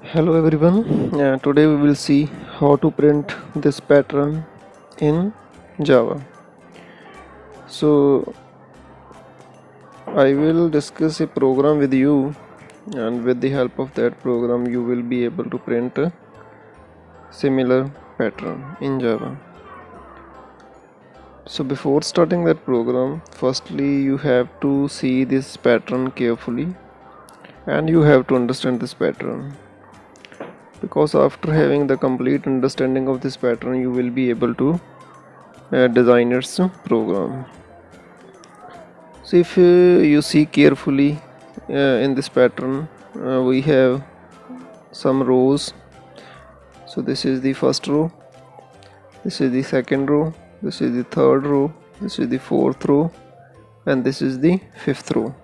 Hello everyone. Today we will see how to print this pattern in Java. So I will discuss a program with you, and with the help of that program you will be able to print a similar pattern in Java. So before starting that program, firstly you have to see this pattern carefully and you have to understand this pattern, because after having the complete understanding of this pattern you will be able to design its program. So if you see carefully in this pattern, we have some rows. So this is the first row, this is the second row, this is the third row, this is the fourth row, and this is the fifth row.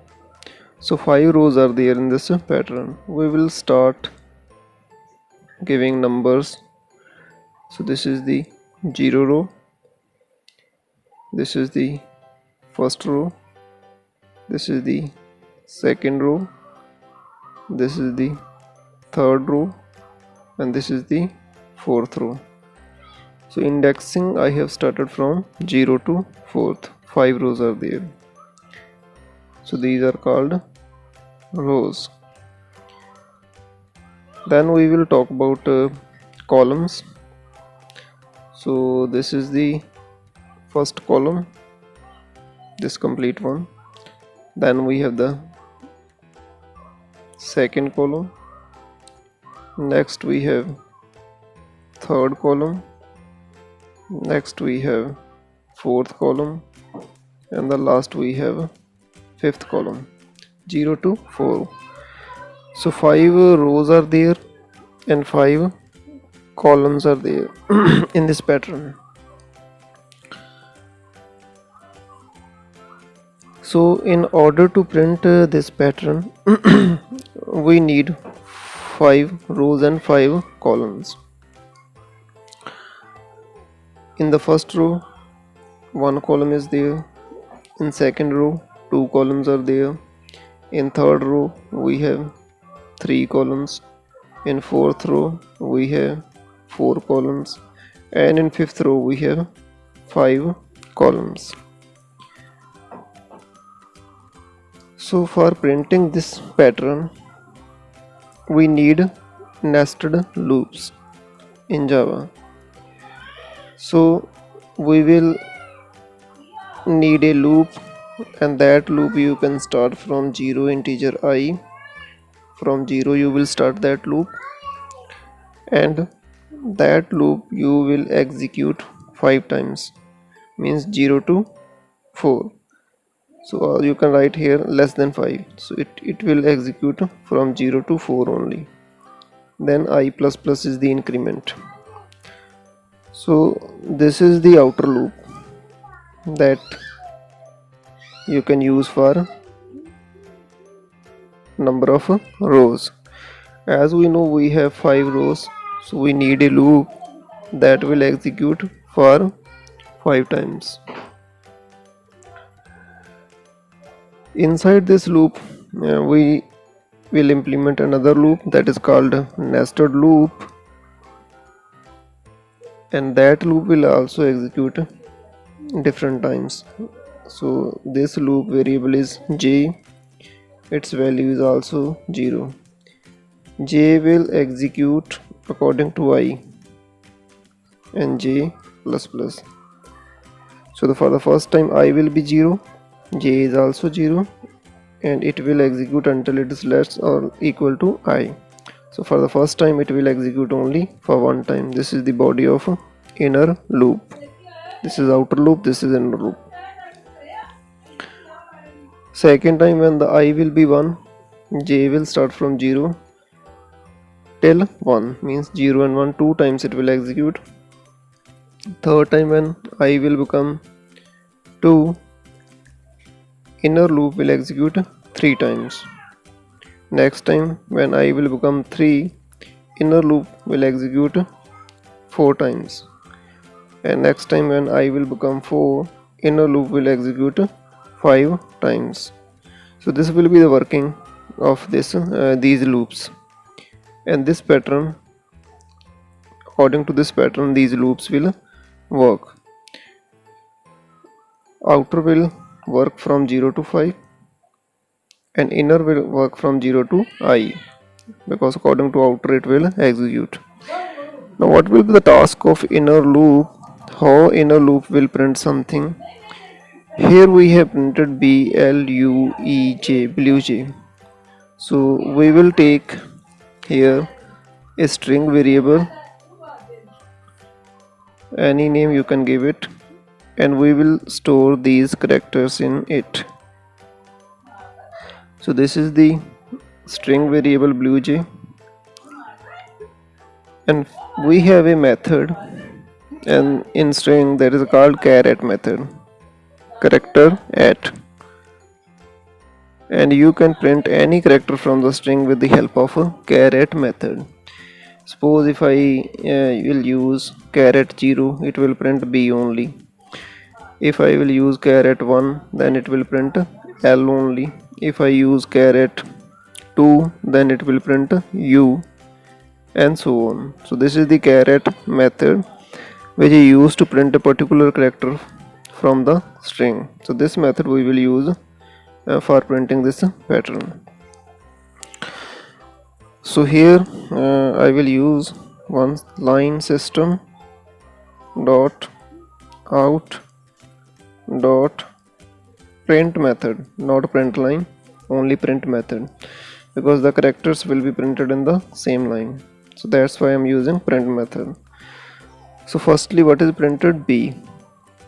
So 5 rows are there in this pattern. We will start giving numbers. So this is the 0 row, this is the first row, this is the second row, this is the third row, and this is the fourth row. So indexing I have started from 0 to 4th. 5 rows are there. So these are called rows. Then we will talk about columns. So this is the first column, this complete one. Then we have the second column. Next we have third column. Next we have fourth column, and the last we have fifth column, 0 to 4. So 5 rows are there and 5 columns are there in this pattern. So in order to print this pattern we need 5 rows and 5 columns. In the first row 1 column is there, in second row 2 columns are there, in third row we have 3 columns, in fourth row we have 4 columns, and in fifth row we have 5 columns. So for printing this pattern we need nested loops in Java. So we will need a loop, and that loop you can start from 0 integer I. From 0 you will start that loop, and that loop you will execute 5 times, means 0 to 4. So you can write here less than 5. So it will execute from 0 to 4 only. Then I plus plus is the increment. So this is the outer loop that you can use for number of rows. As we know we have 5 rows, so we need a loop that will execute for 5 times. Inside this loop we will implement another loop that is called nested loop, and that loop will also execute different times. So this loop variable is j, its value is also 0. J will execute according to I and j plus plus. So for the first time I will be 0, j is also 0, and it will execute until it is less or equal to I. So for the first time it will execute only for one time. This is the body of inner loop. This is outer loop, this is inner loop. Second time when the I will be 1, j will start from 0 till 1, means 0 and 1, 2 times it will execute. Third time when I will become 2, inner loop will execute 3 times. Next time when I will become 3, inner loop will execute 4 times. And next time when I will become 4, inner loop will execute 5 times. So this will be the working of this these loops. and this pattern, according to this pattern, these loops will work. Outer will work from 0 to 5 and inner will work from 0 to I, because according to outer it will execute. Now what will be the task of inner loop? How inner loop will print something? Here we have printed BLUEJ, blue J. So we will take here a string variable, any name you can give it, and we will store these characters in it. So this is the string variable blue J, and we have a method, and in string that is called char@, method, character at, and you can print any character from the string with the help of a char@ method. Suppose if I will use char@0, it will print B only. If I will use char@1, then it will print L only. If I use char@2, then it will print U, and so on. So this is the char@ method which is used to print a particular character from the string. So this method we will use for printing this pattern. So here I will use one line system dot out dot print method, not print line, only print method, because the characters will be printed in the same line. So that's why I'm using print method. So firstly, what is printed? B.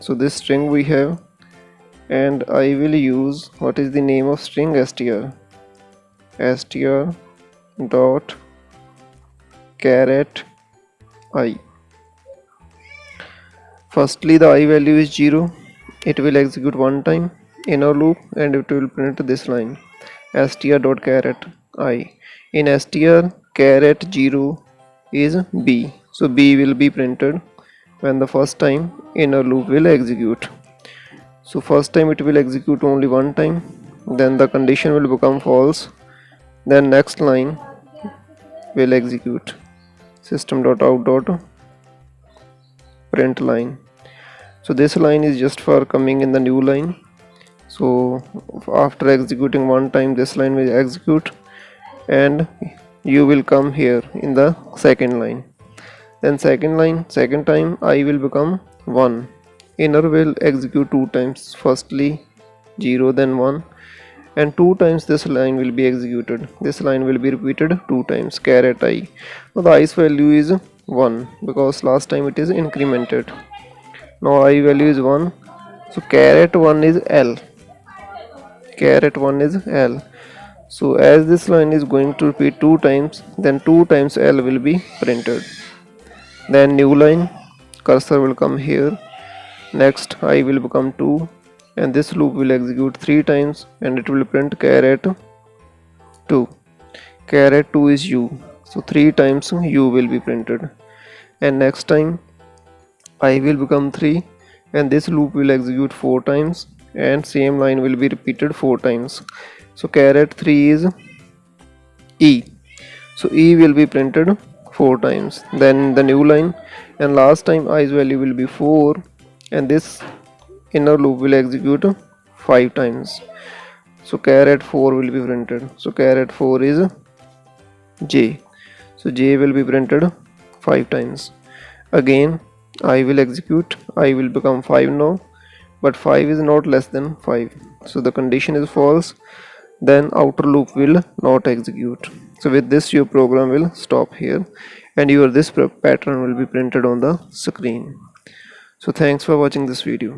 So this string we have, and I will use, what is the name of string? str dot char@ I. Firstly, the I value is 0. It will execute one time inner loop and it will print this line, str dot char@ I. In str, char@0 is B. So B will be printed when the first time inner loop will execute. So first time it will execute only one time, then the condition will become false, then next line will execute system.out.print line. So this line is just for coming in the new line. So after executing one time, this line will execute and you will come here in the second line. Then second time I will become 1. Inner will execute 2 times, firstly 0 then 1, and 2 times this line will be executed. This line will be repeated 2 times, char@ I. Now the i's value is 1 because last time it is incremented. Now I value is 1, so char@1 is L. char@1 is L. So as this line is going to repeat 2 times, then 2 times L will be printed. Then new line, cursor will come here. Next I will become 2, and this loop will execute 3 times and it will print char@2. char@2 is U, so 3 times U will be printed. And next time I will become 3 and this loop will execute 4 times and same line will be repeated 4 times. So char@3 is E, so E will be printed 4 times. Then the new line, and last time i's value will be 4 and this inner loop will execute 5 times. So char@4 will be printed. So char@4 is J, so J will be printed 5 times. Again I will execute, I will become 5 now, but 5 is not less than 5, so the condition is false, then outer loop will not execute. So with this your program will stop here and this pattern will be printed on the screen. So thanks for watching this video.